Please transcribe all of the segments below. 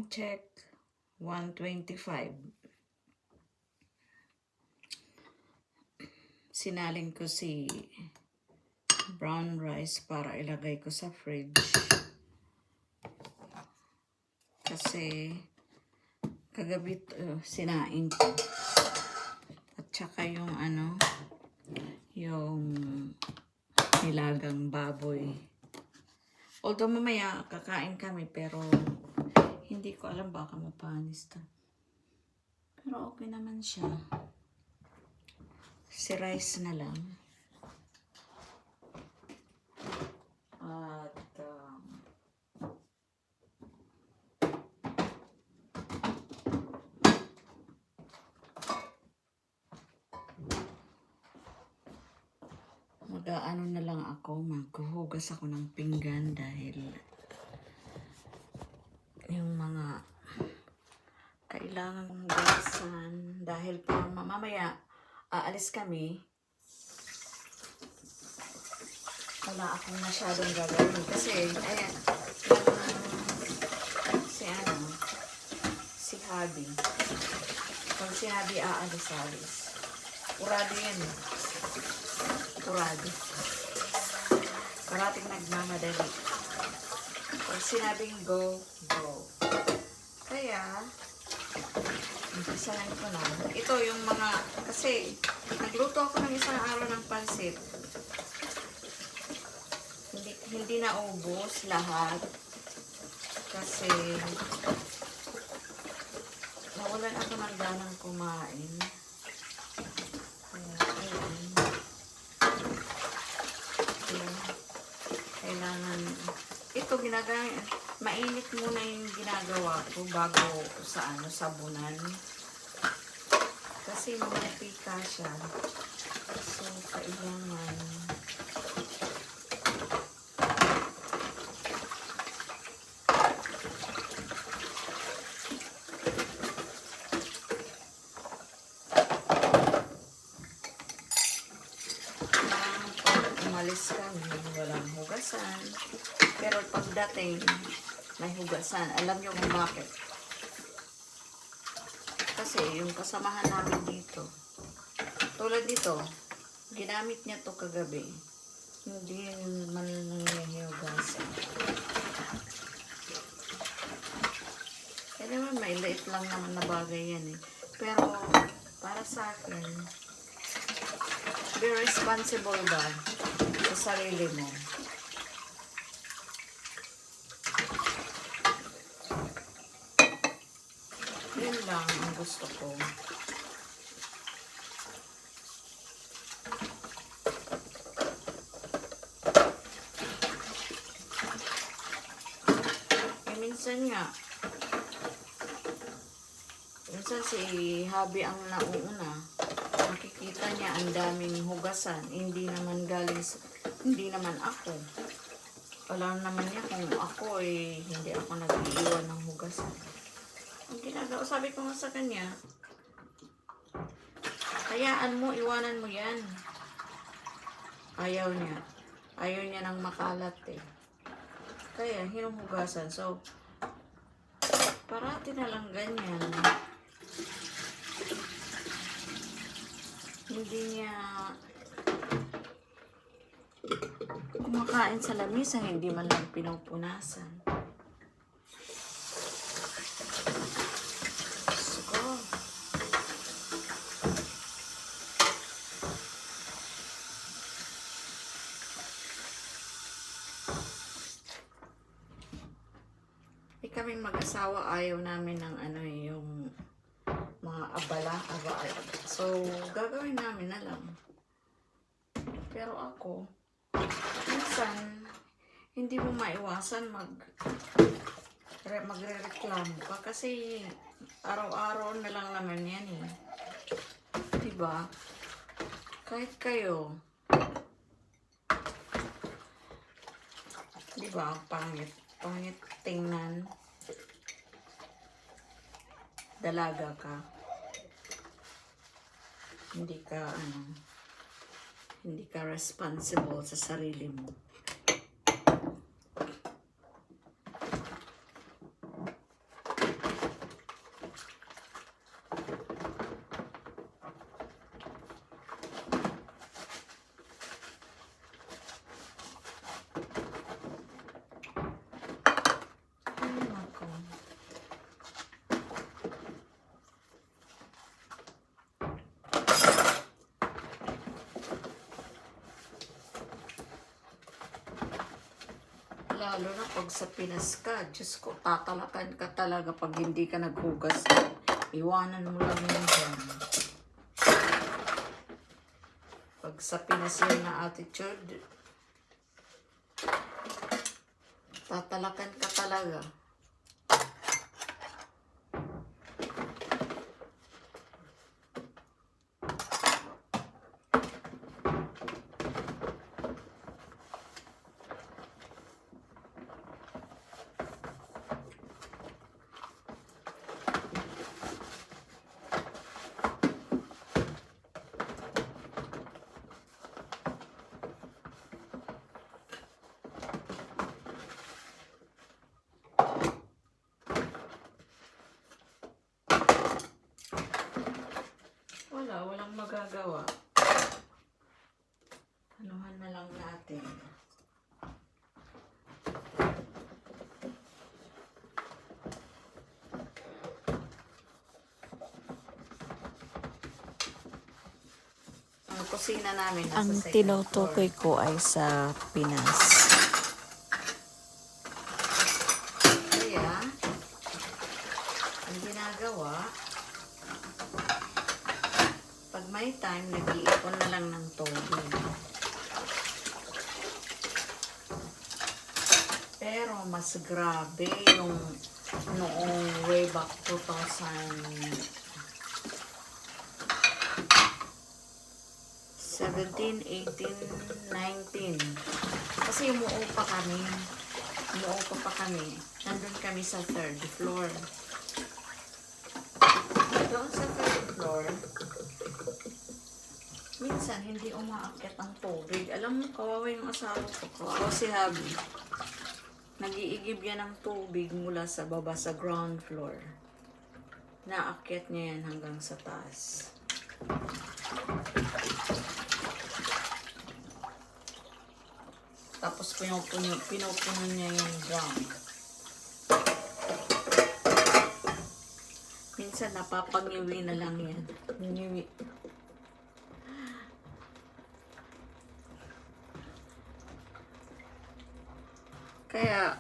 Sound check 125. Sinalin ko si brown rice para ilagay ko sa fridge. Kasi kagabi sinain ko. At saka yung yung nilagang baboy. Although mamaya kakain kami pero hindi ko alam baka mapanis to. Pero okay naman siya. Si rice na lang. At mag-aano na lang ako, maghuhugas ako ng pinggan dahil yung mga kailangan hugasan dahil pa mamaya aalis kami. Wala akong masyadong gagawin kasi ayan si Habi. Pag si Habi aalis. Urado yan. Urado. Parating nagmamadali. Pag sinabing go, go. Kaya, umpisahan ko na. Ito yung mga, kasi nagluto ako ng isang araw ng pansit. Hindi naubos lahat. Kasi, nawalan ako ng ganang kumain. Kailangan ito ginagawa, mainit muna yung ginagawa ko bago sa sabunan kasi manipika siya, so kailangan umalis kami, walang hugasan. Pero pagdating, may hugasan. Alam niyo kung bakit? Kasi yung kasamahan namin dito, tulad dito, ginamit niya to kagabi. Hindi man nangyayhugasan. Kaya naman, may late lang naman na bagay yan eh. Pero, para sa akin, be responsible ba sa sarili mo? Yun lang ang gusto ko. Minsan si Habi ang nauuna. Makikita niya ang daming hugasan. Hindi naman ako. Alam naman niya kung ako hindi ako nag-iiwan ng hugasan. Ang ginagawa, sabi ko nga sa kanya, hayaan mo, iwanan mo yan. Ayaw niya. Ayaw niya ng makalat eh. Kaya, hinuhugasan. So, parati na lang ganyan. Hindi niya kumakain sa lamisa, hindi man lang pinupunasan. Kaming mag-asawa, ayaw namin ng yung mga abala. So, gagawin namin na lang. Pero ako, minsan, hindi mo maiwasan magre-reklamo ka kasi araw-araw na lang naman yan eh. Diba? Kahit kayo, diba, pangit tingnan. Dalaga ka. Hindi ka responsible sa sarili mo. Lalo na pag sa Pinas ka, Diyos ko, tatalakan ka talaga pag hindi ka naghugas. Iwanan mo lang yun dyan. Pag sa Pinas yun na attitude, tatalakan ka talaga. Walang magagawa. Anuhan na lang natin. Ang kusina namin nasa Ang second tinutukoy floor. ko ay sa Pinas. Kaya, ang ginagawa, pag may time, nag-iipon na lang ng tubig. Pero mas grabe yung noong way back 2017, 18, 19. Kasi umuo pa kami. Nandun kami sa third floor. Doon sa third floor, minsan hindi umaakyat ang tubig. Alam mo, kawawa yung asawa ko. Kawawa si Habi. Nag-iigib yan ng tubig mula sa baba sa ground floor. Naakyat niya yan hanggang sa taas. Tapos pinupuno niya yung drum. Minsan napapangiwi na lang yan. Ngiwi. Kaya,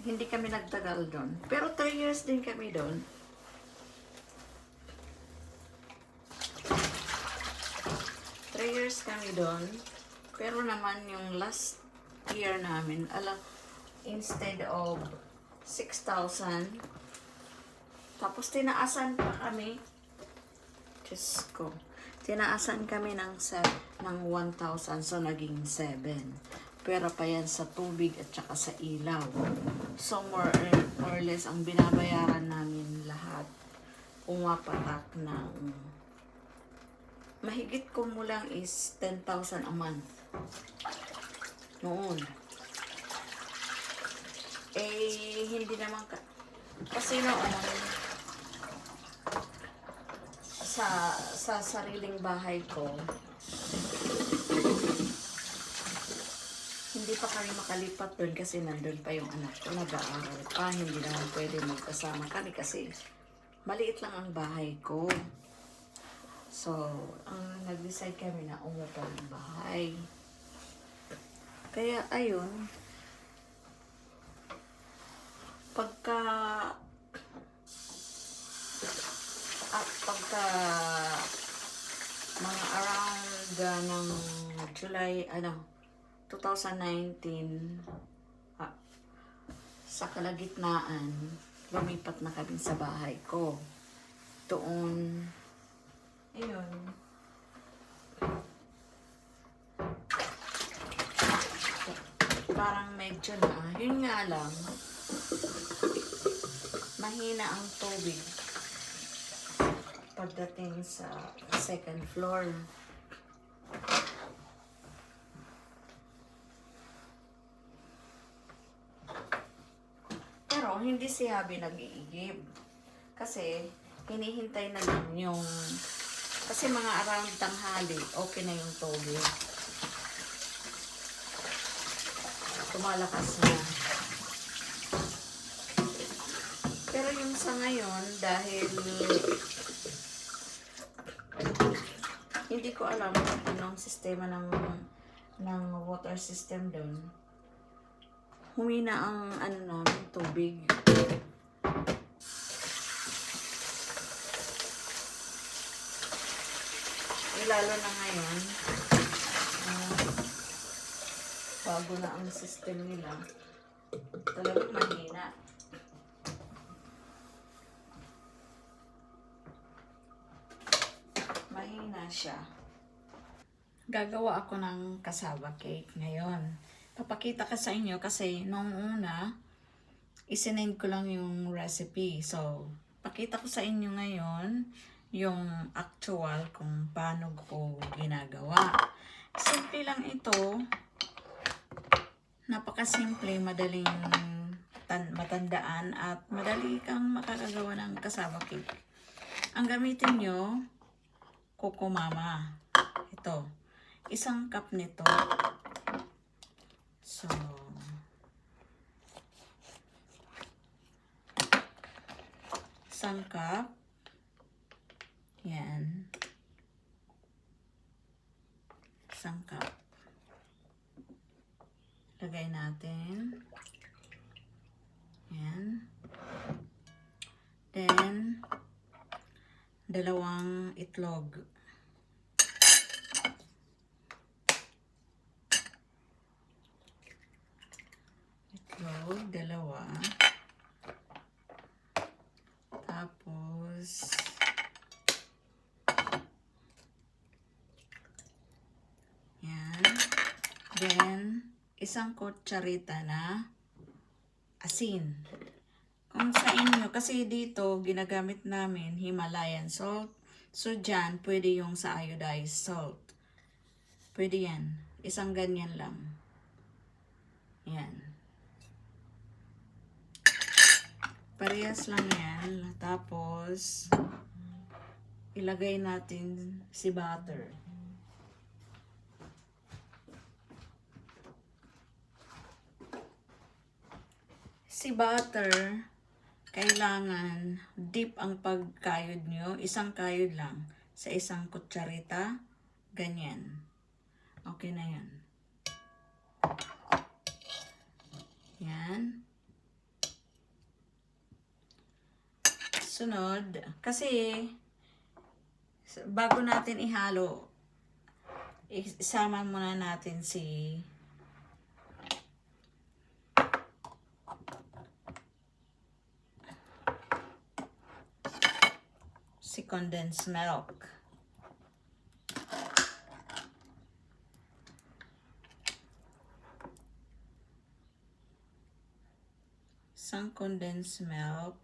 hindi kami nagtagal doon. Pero 3 years din kami doon. Pero naman yung last year namin, instead of 6,000, tapos tinaasan pa kami. Diyos ko. Tinaasan kami ng 1,000, so naging 7. Pera pa yan sa tubig at saka sa ilaw. So more or less, ang binabayaran namin lahat, pumapatak ng, mahigit ko mo lang is 10,000 a month. Noon. Hindi naman kasi noon, sa sariling bahay ko, hindi pa kami makalipat doon kasi nandun pa yung anak ko, nag-aaral pa. Hindi naman pwede magkasama kami kasi maliit lang ang bahay ko. So, nag-decide kami na umupo ng bahay. Kaya, ayun. Pagka mga around ng July, 2019, sa kalagitnaan, lumipat na kami sa bahay ko. Doon, ayun. Parang medyo na. Yun nga lang, mahina ang tubig pagdating sa second floor. Pero hindi si Habi nag-iigib. Kasi hinihintay na lang yung, kasi mga around tanghali, okay na yung tubig. Tumalakas na. Pero yung sa ngayon, dahil hindi ko alam kung anong sistema ng water system doon. humina ang ano namin, tubig. Lalo na ngayon, bago na ang system nila, talagang mahina. Mahina siya. Gagawa ako ng cassava cake ngayon. Papakita ko sa inyo kasi nung una, isinend ko lang yung recipe. So, pakita ko sa inyo ngayon yung actual kung paano ko ginagawa. Simple lang ito. Napakasimple, madaling matandaan at madali kang makakagawa ng cassava cake. Ang gamitin nyo, Coco Mama. Ito. 1 cup nito. So, isang cup. Yan. 1 cup. Lagay natin. Yan. Then, 2 itlog. Itlog, 2. Tapos, yan. Then, 1 kutsarita na asin. Kung sa inyo, kasi dito, ginagamit namin Himalayan salt. So, dyan, pwede yung sa iodized salt. Pwede yan. 1 ganyan lang. Yan. Parehas lang yan. Tapos, ilagay natin si butter. Si butter, kailangan deep ang pagkayod nyo. 1 kayod lang sa 1 kutsarita. Ganyan. Okay na yan. Yan. Sunod, kasi bago natin ihalo, isama muna natin si condensed milk. Isang condensed milk.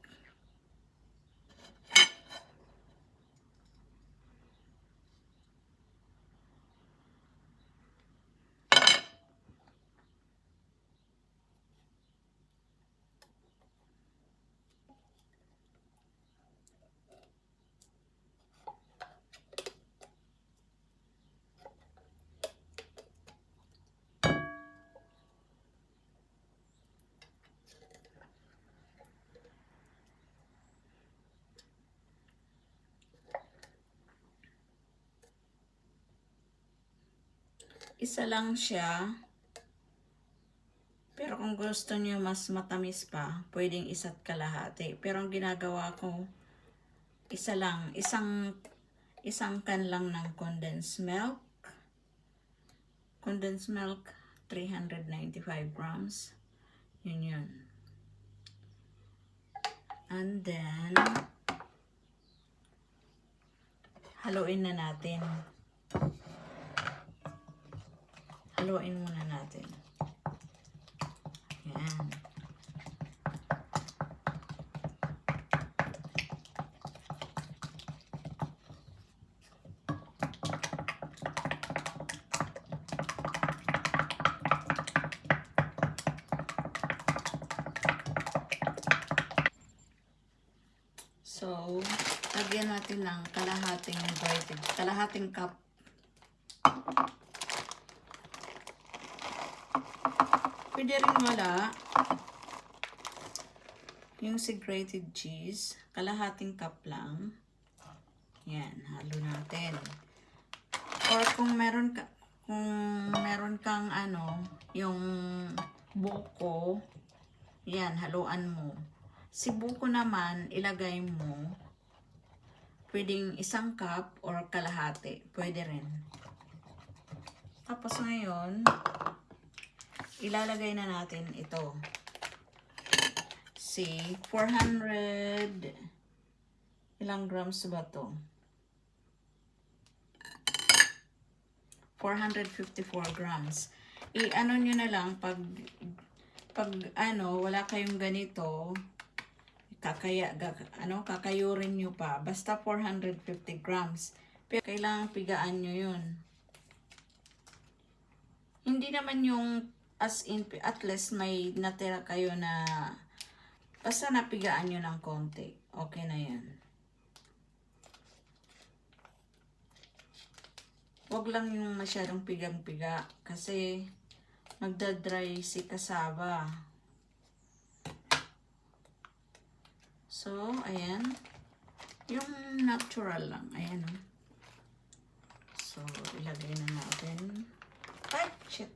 Isa lang siya. Pero kung gusto niyo mas matamis pa, pwedeng 1 kalahati. Pero ang ginagawa ko, isa lang. Isang can lang ng condensed milk. Condensed milk, 395 grams. Yun. And then, haluin na natin. Haluin muna natin. Yan. So, lagyan natin ng kalahating cup. Pwede rin wala. Yung si grated cheese, kalahating cup lang. Yan, halo natin. Or kung meron kang yung buko, yan, haluan mo. Si buko naman, ilagay mo, pwedeng 1 cup or kalahati, pwede rin. Tapos ngayon, ilalagay na natin ito. Si 400, ilang grams ba to? 454 grams. I-ano nyo na lang, pag wala kayong ganito, kakayurin nyo pa. Basta 450 grams. Pero kailangan pigaan nyo yun. Hindi naman yung as in, at least may natira kayo na, basta napigaan nyo ng konti. Okay na yan. Huwag lang yung masyadong pigang-piga kasi magdadry si cassava. So, ayan. Yung natural lang. Ayan. So, ilagay na natin. Ay, shit.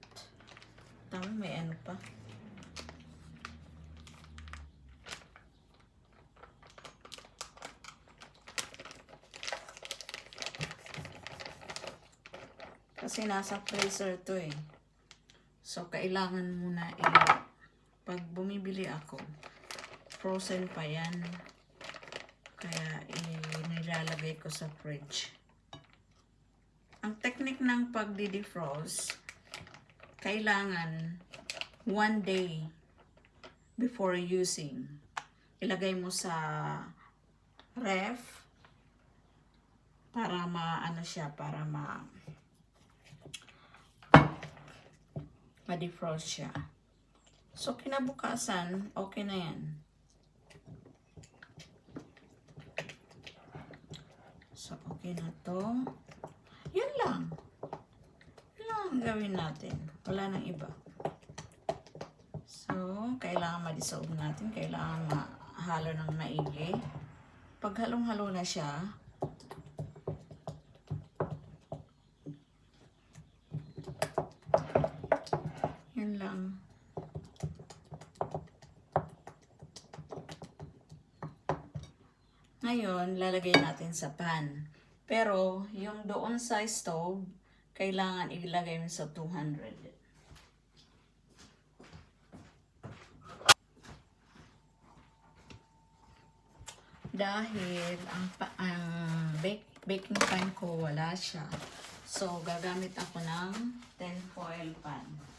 Tama, may ano pa. Kasi nasa freezer to eh. So, kailangan muna pag bumibili ako, frozen pa yan. Kaya, nilalagay ko sa fridge. Ang technique ng pagdi-defrost, kailangan 1 day before using. Ilagay mo sa ref para ma-defrost siya. So, kinabukasan, okay na yan. So, okay na to. Yan lang. Yan lang ang gawin natin. Wala nang iba. So, kailangan ma-dissolve natin. Kailangan mahalo ng maigi. Pag halong-halo na siya, yan lang. Ngayon, lalagay natin sa pan. Pero, yung doon sa stove, kailangan ilagay mo sa 200. Dahil ang baking pan ko wala siya. So, gagamit ako ng tinfoil pan.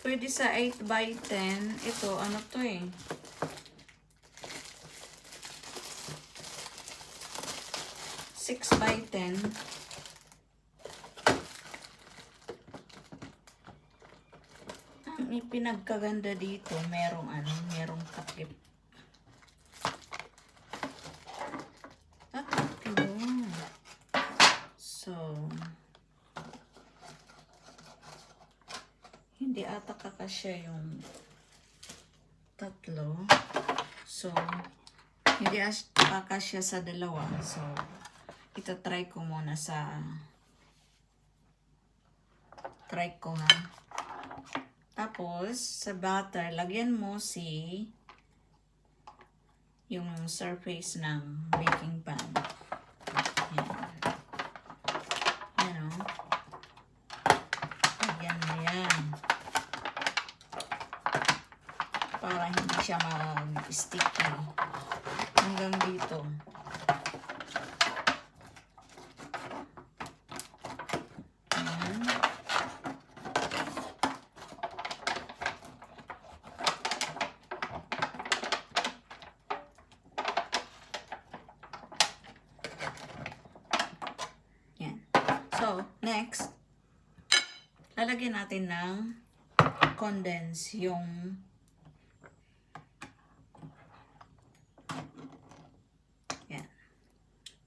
Pwede sa 8x10. Ito, ano to eh. Six by 10. Ang ipinagkaganda dito, merong takip. Tatlo. So, hindi ata kakasya yung tatlo. So, hindi kakasya sa dalawa. So, ito try ko muna try ko ha. Tapos, sa butter, lagyan mo yung surface ng baking pan. Yan. Yan o. Lagyan mo yan. Para hindi siya mag-sticky. Hanggang dito. Ayan. So, next, lalagyan natin ng condense yung yan.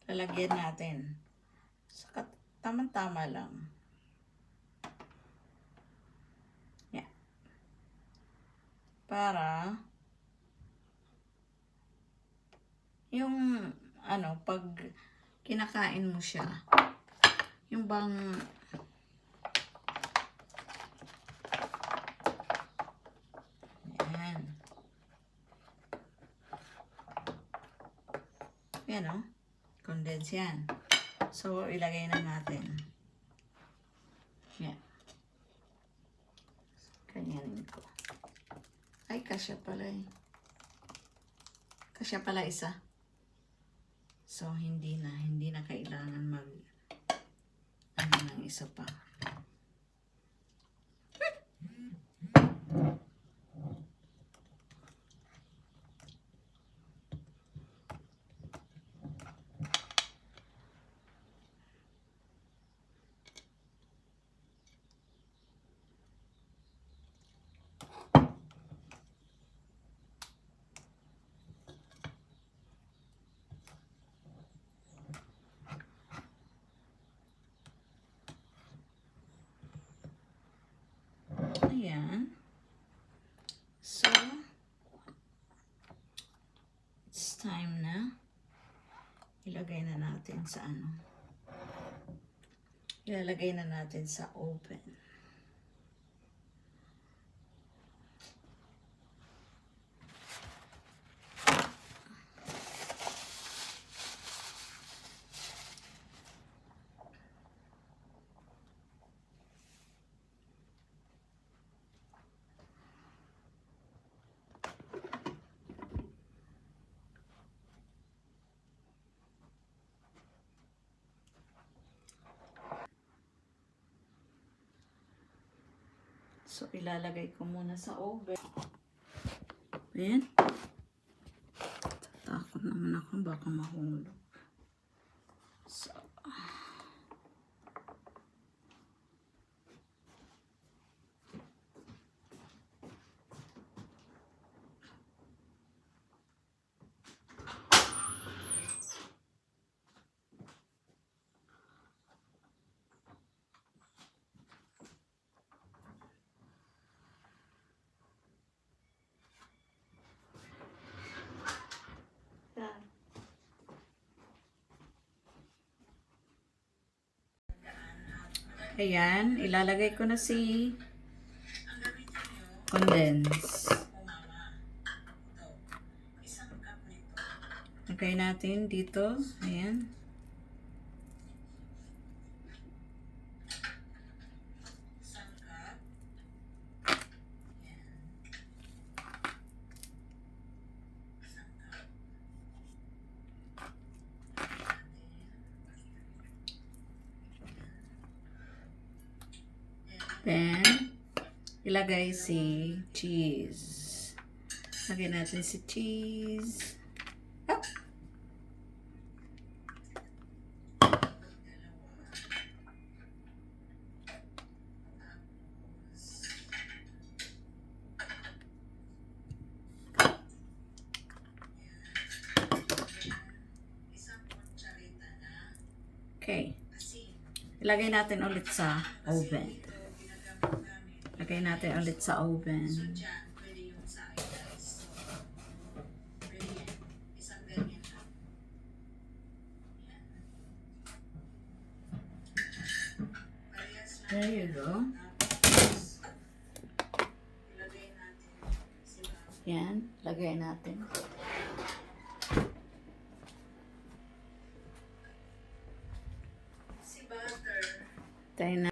Lalagyan natin. Saka, tama-tama lang. Yan. Para yung pag kinakain mo siya, yung bang yan condense yan. So, ilagay na natin. Yan. Ganyanin ko. Ay, kasya pala eh. Kasya pala isa. So, hindi na kailangan mag ng isa pa. Ayan. So, it's time na ilagay na natin sa ilalagay na natin sa oven. So, ilalagay ko muna sa oven. Ayan. Takot naman ako, baka mahulog. So, ayan, ilalagay ko na si condense. Lagay natin dito. Ayan. Then, ilagay si cheese. Lagay natin si cheese. Up. Okay. Ilagay natin ulit sa oven. Lagay natin ulit sa oven. There you go. Yan, lagay natin. Tayo na.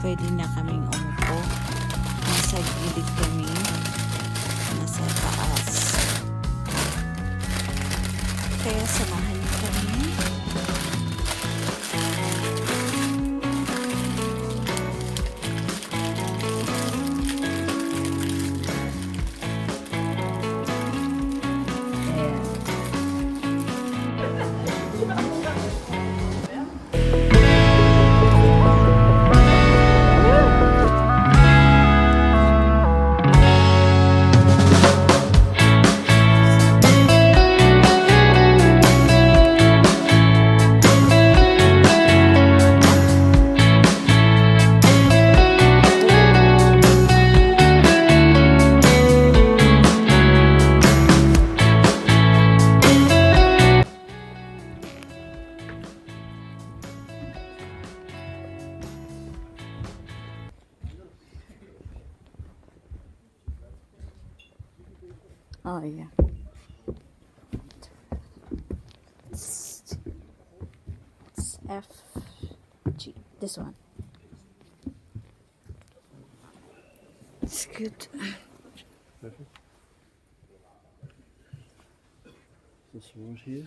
pwede na kaming umupo. Nasa gilid kami. Nasa taas. Kaya samahan niyo kami. Oh, yeah. It's F, G. This one. It's good. This one here.